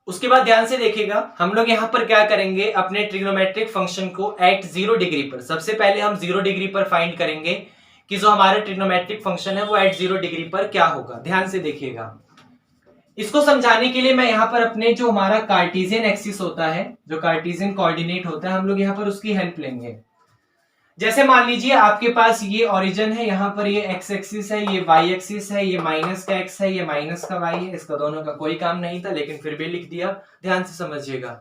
उसके बाद ध्यान से देखिएगा, हम लोग यहाँ पर क्या करेंगे, अपने ट्रिग्नोमेट्रिक फंक्शन को एट 0 डिग्री पर, सबसे पहले हम 0 डिग्री पर फाइंड करेंगे कि जो हमारा ट्रिग्नोमेट्रिक फंक्शन है वो एट 0 डिग्री पर क्या होगा। ध्यान से देखिएगा, इसको समझाने के लिए मैं यहाँ पर अपने जो हमारा कार्टेशियन एक्सिस होता है, जो कार्टेशियन कोऑर्डिनेट होता है, हम लोग यहाँ पर उसकी हेल्प लेंगे। जैसे मान लीजिए आपके पास ये ओरिजिन है, यहाँ पर ये एक्स एक्सिस है, ये वाई एक्सिस है, ये माइनस का एक्स है, ये माइनस का वाई है। इसका दोनों का कोई काम नहीं था लेकिन फिर भी लिख दिया। ध्यान से समझिएगा,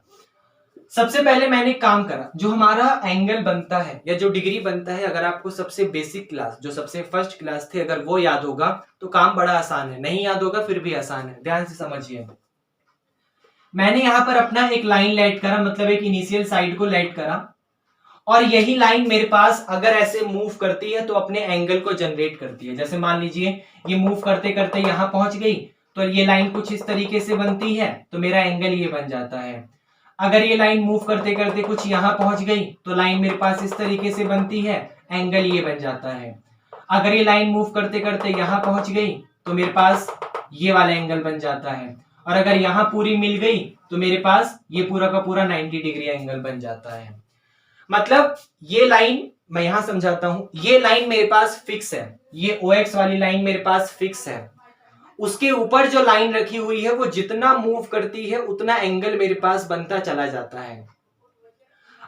सबसे पहले मैंने काम करा, जो हमारा एंगल बनता है या जो डिग्री बनता है, अगर आपको सबसे बेसिक क्लास, जो सबसे फर्स्ट क्लास थे, अगर वो याद होगा तो काम बड़ा आसान है, नहीं याद होगा फिर भी आसान है। ध्यान से समझिए, मैंने यहां पर अपना एक लाइन लेट करा, मतलब एक इनिशियल साइड को लेट करा, और यही लाइन मेरे पास अगर ऐसे मूव करती है तो अपने एंगल को जनरेट करती है। जैसे मान लीजिए ये मूव करते करते यहां पहुंच गई, तो ये लाइन कुछ इस तरीके से बनती है, तो मेरा एंगल ये बन जाता है। अगर ये लाइन मूव करते करते कुछ यहां पहुंच गई तो लाइन मेरे पास इस तरीके से बनती है, एंगल ये बन जाता है। अगर ये लाइन मूव करते करते यहां पहुंच गई तो मेरे पास ये वाला एंगल बन जाता है, और अगर यहां पूरी मिल गई तो मेरे पास ये पूरा का पूरा 90 डिग्री एंगल बन जाता है। मतलब ये लाइन मैं यहां समझाता हूं, ये लाइन मेरे पास फिक्स है, ये OX वाली लाइन मेरे पास फिक्स है। उसके ऊपर जो लाइन रखी हुई है वो जितना मूव करती है उतना एंगल मेरे पास बनता चला जाता है।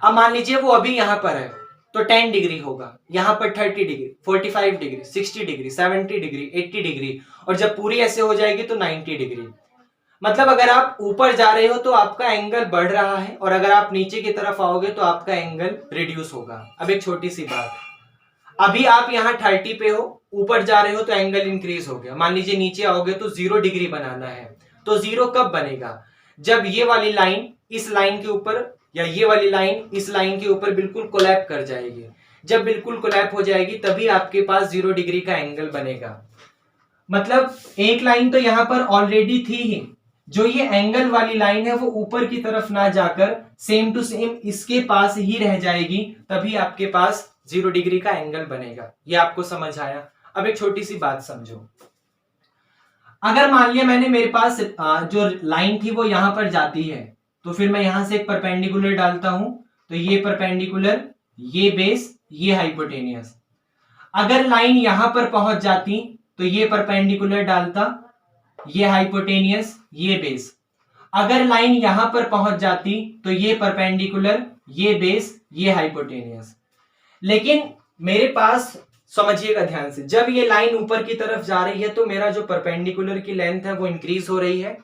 अब मान लीजिए वो अभी यहां पर है तो 10 डिग्री होगा, यहां पर 30 degree, 45 degree, 60 degree, 70 degree, 80 degree, और जब पूरी ऐसे हो जाएगी तो 90 डिग्री। मतलब अगर आप ऊपर जा रहे हो तो आपका एंगल बढ़ रहा है, और अगर आप नीचे की तरफ आओगे तो आपका एंगल रिड्यूस होगा। अब एक छोटी सी बात, अभी आप यहाँ 30 पे हो, ऊपर जा रहे हो तो एंगल इंक्रीज हो गया, मान लीजिए नीचे आओगे तो 0 डिग्री बनाना है, तो 0 कब बनेगा, जब ये वाली लाइन इस लाइन के ऊपर, या ये वाली लाइन इस लाइन के ऊपर बिल्कुल कोलैप कर जाएगी। जब बिल्कुल कोलैप हो जाएगी तभी आपके पास 0 डिग्री का एंगल बनेगा। मतलब एक लाइन तो यहां पर ऑलरेडी थी ही, जो ये एंगल वाली लाइन है वो ऊपर की तरफ ना जाकर सेम टू सेम इसके पास ही रह जाएगी, तभी आपके पास 0 डिग्री का एंगल बनेगा। ये आपको समझ आया। अब एक छोटी सी बात समझो, अगर मान लिया मैंने, मेरे पास जो लाइन थी वो यहां पर जाती है, तो फिर मैं यहां से एक परपेंडिकुलर डालता हूं, तो ये परपेंडिकुलर, ये बेस, ये हाइपोटेनियस। अगर लाइन यहां पर पहुंच जाती तो ये परपेंडिकुलर डालता, ये हाइपोटेनियस, ये बेस। अगर लाइन यहां पर पहुंच जाती तो ये परपेंडिकुलर, ये बेस, ये हाइपोटेनियस। लेकिन मेरे पास, समझिएगा ध्यान से, जब ये लाइन ऊपर की तरफ जा रही है तो मेरा जो परपेंडिकुलर की लेंथ है वो इंक्रीज हो रही है,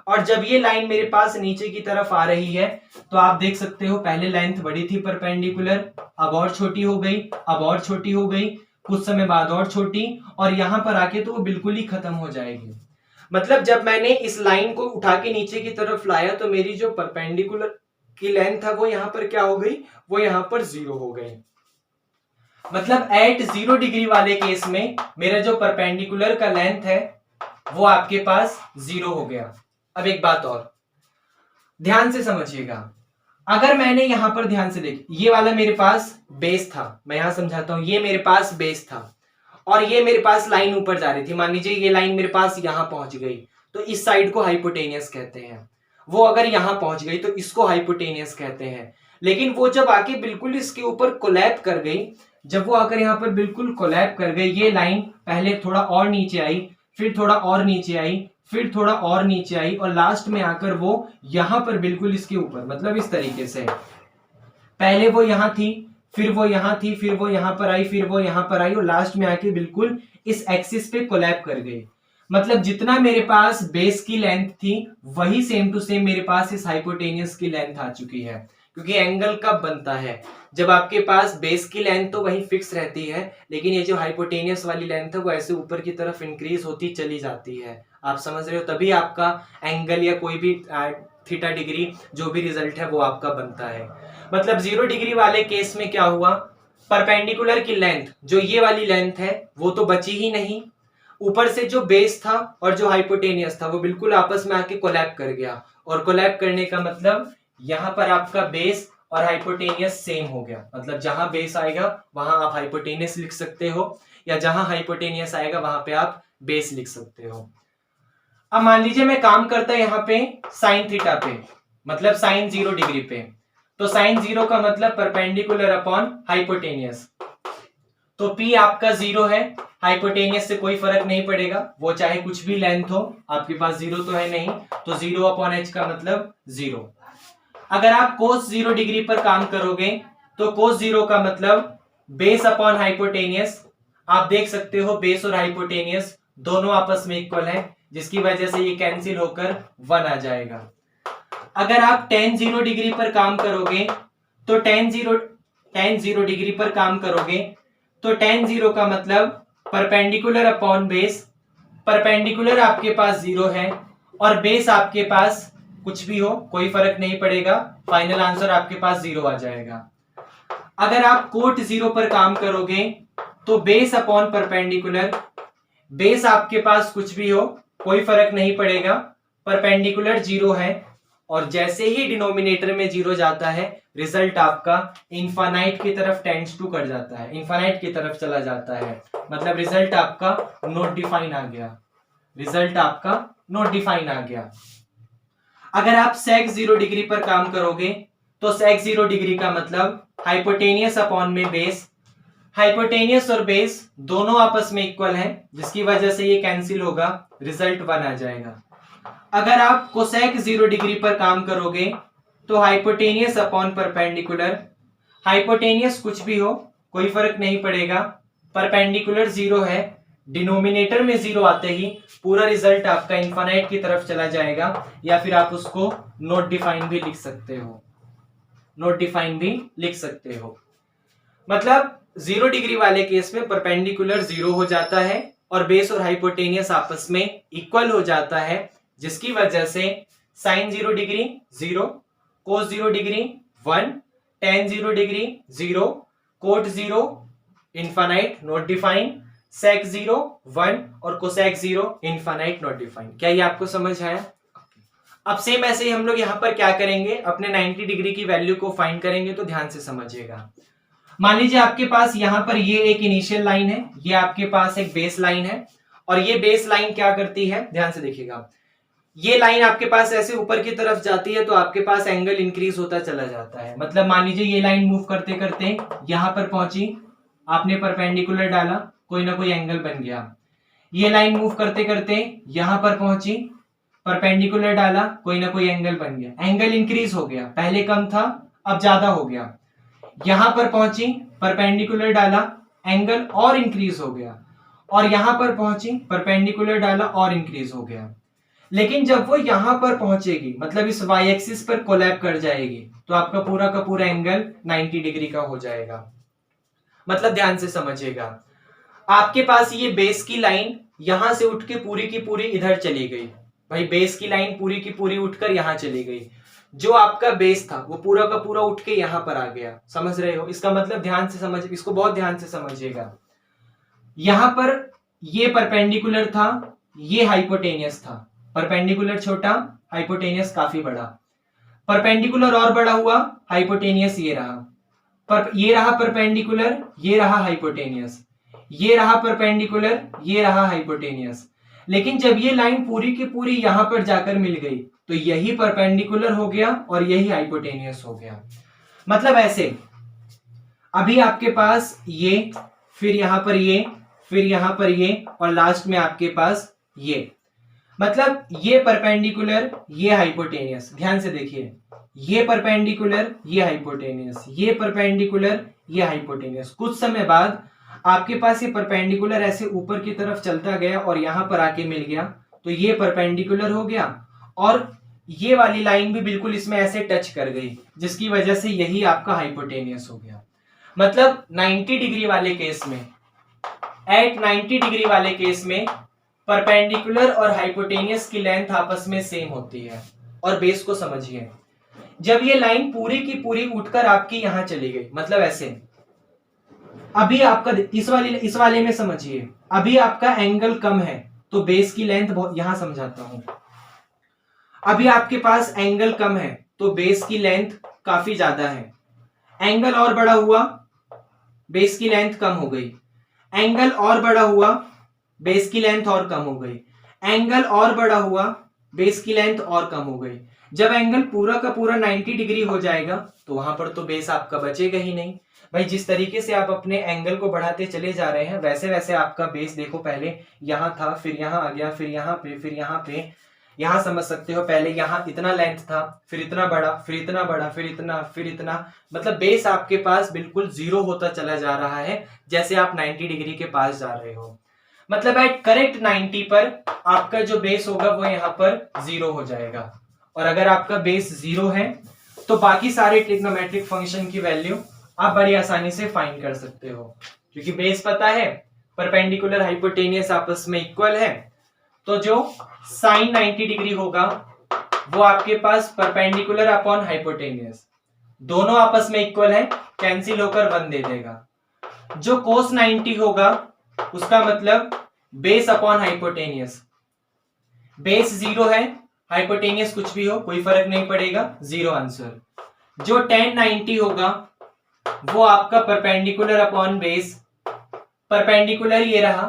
और जब ये लाइन मेरे पास नीचे की तरफ आ रही है तो आप देख सकते हो पहले लेंथ बड़ी थी परपेंडिकुलर, अब और छोटी हो गई, अब और छोटी हो गई, कुछ समय बाद और छोटी, और यहां पर आके तो वो बिल्कुल ही खत्म हो जाएगी। मतलब जब मैंने इस लाइन को उठा के नीचे की तरफ लाया तो मेरी जो परपेंडिकुलर की लेंथ है वो यहां पर क्या हो गई, वो यहां पर 0 हो गई। मतलब एट 0 डिग्री वाले केस में मेरा जो परपेंडिकुलर का लेंथ है वो आपके पास 0 हो गया। अब एक बात और ध्यान से समझिएगा, अगर मैंने यहां पर ध्यान से देख, ये वाला मेरे पास बेस था, मैं यहां समझाता हूं, ये मेरे पास बेस था और ये मेरे पास लाइन ऊपर जा रही थी। मान लीजिए ये लाइन मेरे पास यहां पहुंच गई तो इस साइड को हाइपोटेनियस कहते हैं, वो अगर यहां पहुंच गई तो इसको हाइपोटेनियस कहते हैं। लेकिन वो जब आके बिल्कुल इसके ऊपर कोलैप कर गई, जब वो आकर यहां पर बिल्कुल कोलैप कर गई, ये लाइन पहले थोड़ा और नीचे आई, फिर थोड़ा और नीचे आई, फिर थोड़ा और नीचे आई, और लास्ट में आकर वो यहां पर बिल्कुल इसके ऊपर, मतलब इस तरीके से, पहले वो यहां थी, फिर वो यहां थी, फिर वो यहां पर आई, फिर वो यहां पर आई, और लास्ट में आके बिल्कुल इस एक्सिस पे कोलैप कर गई। मतलब जितना मेरे पास बेस की लेंथ थी वही सेम टू सेम मेरे पास इस हाइपोटेनियस की लेंथ आ चुकी है। क्योंकि एंगल कब बनता है, जब आपके पास बेस की लेंथ तो वही फिक्स रहती है, लेकिन ये जो हाइपोटेनियस वाली लेंथ है वो ऐसे ऊपर की तरफ इंक्रीज होती चली जाती है। आप समझ रहे हो, तभी आपका एंगल या कोई भी थीटा डिग्री जो भी रिजल्ट है वो आपका बनता है। मतलब 0 डिग्री वाले केस में क्या हुआ, परपेंडिकुलर की लेंथ, जो ये वाली लेंथ है वो तो बची ही नहीं, ऊपर से जो बेस था और जो हाइपोटेनियस था वो बिल्कुल आपस में आके कोलैप कर गया। और कोलैप करने का मतलब यहां पर आपका बेस और हाइपोटेनियस सेम हो गया। मतलब जहां बेस आएगा वहां आप हाइपोटेनियस लिख सकते हो, या जहां हाइपोटेनियस आएगा वहां पे आप बेस लिख सकते हो। अब मान लीजिए मैं काम करता यहाँ पे साइन थीटा पे, मतलब साइन 0 डिग्री पे, तो साइन 0 का मतलब परपेंडिकुलर अपॉन हाइपोटेनियस। तो P आपका 0 है, हाइपोटेनियस से कोई फर्क नहीं पड़ेगा, वो चाहे कुछ भी लेंथ हो, आपके पास 0 तो है नहीं, तो 0 अपॉन h का मतलब 0। अगर आप cos 0 डिग्री पर काम करोगे तो cos 0 का मतलब बेस अपॉन हाइपोटेनियस। आप देख सकते हो बेस और हाइपोटेनियस दोनों आपस में इक्वल है, जिसकी वजह से ये कैंसिल होकर 1 आ जाएगा। अगर आप tan 0 डिग्री पर काम करोगे तो tan 0 डिग्री पर काम करोगे तो tan 0 का मतलब परपेंडिकुलर अपॉन बेस। परपेंडिकुलर आपके पास 0 है और बेस आपके पास कुछ भी हो, कोई फर्क नहीं पड़ेगा, फाइनल आंसर आपके पास 0 आ जाएगा। अगर आप कोट 0 पर काम करोगे तो बेस अपॉन परपेंडिकुलर, बेस आपके पास कुछ भी हो, कोई फर्क नहीं पड़ेगा, परपेंडिकुलर 0 है, और जैसे ही डिनोमिनेटर में 0 जाता है रिजल्ट आपका इनफाइनाइट की तरफ टेंड्स टू कर जाता है, इनफाइनाइट की तरफ चला जाता है, मतलब रिजल्ट आपका नॉट डिफाइन आ गया, रिजल्ट आपका नॉट डिफाइन आ गया। अगर आप सेक 0 डिग्री पर काम करोगे तो सेक 0 डिग्री का मतलब हाइपोटेनियस अपॉन में बेस। हाइपोटेनियस और बेस दोनों आपस में इक्वल हैं, जिसकी वजह से ये कैंसिल होगा, रिजल्ट 1 आ जाएगा। अगर आप कोसेक 0 डिग्री पर काम करोगे तो हाइपोटेनियस अपॉन परपेंडिकुलर, हाइपोटेनियस कुछ भी हो, कोई फर्क नहीं पड़ेगा, परपेंडिकुलर 0 है, डिनोमिनेटर में 0 आते ही पूरा रिजल्ट आपका इनफाइनाइट की तरफ चला जाएगा, या फिर आप उसको नॉट डिफाइन भी लिख सकते हो, नॉट डिफाइन भी लिख सकते हो। मतलब 0 डिग्री वाले केस में परपेंडिकुलर 0 हो जाता है और बेस और हाइपोटेनियस आपस में इक्वल हो जाता है, जिसकी वजह से sine 0 degree 0, cos 0 degree 1, tan 0 degree 0, cot 0 infinite not define, sec 0 1 और कोसेक 0 इनफाइनाइट नॉट डिफाइन। क्या ये आपको समझ आया? अब सेम ऐसे ही हम लोग यहाँ पर क्या करेंगे, अपने 90 डिग्री की वैल्यू को फाइंड करेंगे, तो ध्यान से समझिएगा। मान लीजिए आपके पास यहाँ पर ये एक इनिशियल लाइन है, ये आपके पास एक बेस लाइन है, और ये बेस लाइन क्या करती है, ध्यान से देखिएगा, ये लाइन आपके पास ऐसे ऊपर की तरफ जाती है तो आपके पास एंगल इंक्रीज होता चला जाता है। मतलब मान लीजिए ये लाइन मूव करते करते यहां पर पहुंची, आपने परपेंडिकुलर डाला, कोई ना कोई एंगल बन गया। ये लाइन मूव करते करते यहां पर पहुंची, परपेंडिकुलर डाला, कोई ना कोई एंगल बन गया, एंगल इंक्रीज हो गया, पहले कम था अब ज्यादा हो गया। यहां पर पहुंची, परपेंडिकुलर डाला, एंगल और इंक्रीज हो गया, और यहां पर पहुंची, परपेंडिकुलर डाला और इंक्रीज हो गया। लेकिन जब वो यहां पर पहुंचेगी, मतलब इस वाई एक्सिस पर कोलैप कर जाएगी, तो आपका पूरा का पूरा एंगल 90 डिग्री का हो जाएगा। मतलब ध्यान से समझिएगा, आपके पास ये बेस की लाइन यहां से उठ के पूरी की पूरी इधर चली गई, भाई बेस की लाइन पूरी की पूरी उठकर यहां चली गई, जो आपका बेस था वो पूरा का पूरा उठ के यहां पर आ गया। समझ रहे हो? इसका मतलब ध्यान से समझ, इसको बहुत ध्यान से समझिएगा। यहां पर ये परपेंडिकुलर था, ये हाइपोटेनियस था, परपेंडिकुलर छोटा, हाइपोटेनियस काफी बड़ा, परपेंडिकुलर और बड़ा हुआ, हाइपोटेनियस ये रहा, पर ये रहा परपेंडिकुलर, ये रहा हाइपोटेनियस, ये रहा परपेंडिकुलर, ये रहा हाइपोटेनियस। लेकिन जब ये लाइन पूरी की पूरी यहां पर जाकर मिल गई तो यही परपेंडिकुलर हो गया और यही हाइपोटेनियस हो गया। मतलब ऐसे अभी आपके पास ये, फिर यहां पर ये, फिर यहां पर ये, और लास्ट में आपके पास ये, मतलब ये परपेंडिकुलर, ये हाइपोटेनियस। ध्यान से देखिए, ये परपेंडिकुलर, ये हाइपोटेनियस, ये परपेंडिकुलर, ये हाइपोटेनियस। कुछ समय बाद आपके पास ये परपेंडिकुलर ऐसे ऊपर की तरफ चलता गया और यहां पर आके मिल गया, तो ये परपेंडिकुलर हो गया और ये वाली लाइन भी बिल्कुल इसमें ऐसे टच कर गई, जिसकी वजह से यही आपका हाइपोटेनियस हो गया। मतलब 90 डिग्री वाले केस में, एट 90 डिग्री वाले केस में परपेंडिकुलर और हाइपोटेनियस की लेंथ आपस में सेम होती है। और बेस को समझिए, जब ये लाइन पूरी की पूरी उठकर आपकी यहां चली गई, मतलब ऐसे, अभी आपका इस वाले में समझिए, अभी आपका एंगल कम है तो बेस की लेंथ बहुत, यहां समझाता हूं, अभी आपके पास एंगल कम है तो बेस की लेंथ काफी ज्यादा है, एंगल और बड़ा हुआ, बेस की लेंथ कम हो गई, एंगल और बड़ा हुआ, बेस की लेंथ और कम हो गई, एंगल और बड़ा हुआ, बेस की लेंथ और कम हो गई। जब एंगल पूरा का पूरा 90 डिग्री हो जाएगा तो वहां पर तो बेस आपका बचेगा ही नहीं। भाई जिस तरीके से आप अपने एंगल को बढ़ाते चले जा रहे हैं वैसे वैसे आपका बेस देखो, पहले यहाँ था, फिर यहाँ आ गया, फिर यहाँ पे, फिर यहाँ पे, यहाँ समझ सकते हो, पहले यहाँ इतना लेंथ था, फिर इतना बड़ा, फिर इतना बड़ा, फिर इतना, फिर इतना, मतलब बेस आपके पास बिल्कुल जीरो होता चला जा रहा है जैसे आप 90 डिग्री के पास जा रहे हो। मतलब एट करेक्ट 90 पर आपका जो बेस होगा वो यहाँ पर जीरो हो जाएगा। और अगर आपका बेस जीरो है तो बाकी सारे ट्रिग्नोमेट्रिक फंक्शन की वैल्यू आप बड़ी आसानी से फाइंड कर सकते हो, क्योंकि बेस पता है, परपेंडिकुलर हाइपोटेनियस आपस में इक्वल है, तो जो साइन 90 डिग्री होगा वो आपके पास परपेंडिकुलर अपॉन हाइपोटेनियस दोनों आपस में इक्वल है, कैंसिल होकर 1 दे देगा। जो कोस 90 होगा उसका मतलब base upon hypotenuse, base zero है, हाइपोटेनियस कुछ भी हो कोई फर्क नहीं पड़ेगा, जीरो आंसर। जो tan 90 होगा वो आपका परपेंडिकुलर अपॉन बेस, परपेंडिकुलर ये रहा,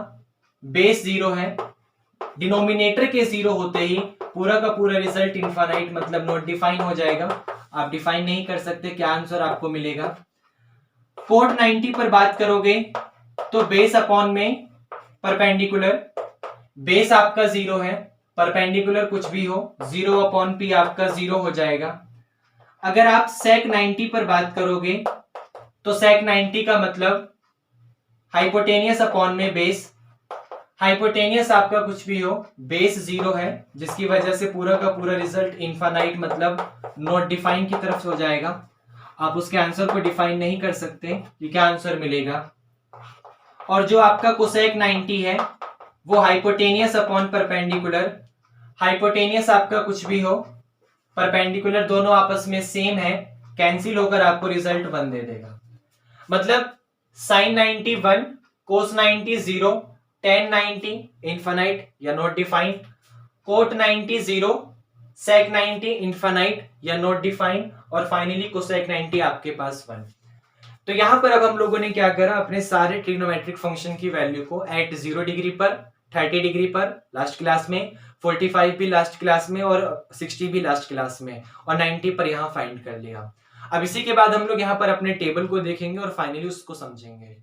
बेस जीरो है, डिनोमिनेटर के जीरो होते ही पूरा का पूरा रिजल्ट इनफाइनाइट मतलब नॉट डिफाइन हो जाएगा। आप डिफाइन नहीं कर सकते, क्या आंसर आपको मिलेगा। कोट 90 पर बात करोगे तो बेस अपॉन में परपेंडिकुलर, बेस आपका जीरो है, परपेंडिकुलर कुछ भी हो, जीरो अपॉन पी आपका जीरो हो जाएगा। अगर आप सेक 90 पर बात करोगे तो सेक 90 का मतलब हाइपोटेनियस अपॉन में बेस, हाइपोटेनियस आपका कुछ भी हो, बेस जीरो है, जिसकी वजह से पूरा का पूरा रिजल्ट इनफाइनाइट मतलब नॉट डिफाइन की तरफ हो जाएगा। आप उसके आंसर को डिफाइन नहीं कर सकते कि क्या आंसर मिलेगा। और जो आपका कोसेक 90 है वो हाइपोटेनियस अपॉन परपेंडिकुलर, हाइपोटेनियस आपका कुछ भी हो, परपेंडिकुलर दोनों आपस में सेम है, कैंसिल होकर आपको रिजल्ट 1 दे देगा। मतलब साइन 90 1, कोस 90 0, tan 90 इनफाइनाइट या not define, cot 90 0, sec 90 infinite या नॉट डिफाइन, और फाइनली कोसेक 90 आपके पास 1। तो यहां पर अब हम लोगों ने क्या करा, अपने सारे ट्रिग्नोमेट्रिक फंक्शन की वैल्यू को एट 0 डिग्री पर, 30 डिग्री पर लास्ट क्लास में, 45 भी लास्ट क्लास में और 60 भी लास्ट क्लास में, और 90 पर यहां फाइंड कर लिया। अब इसी के बाद हम लोग यहाँ पर अपने टेबल को देखेंगे और फाइनली उसको समझेंगे।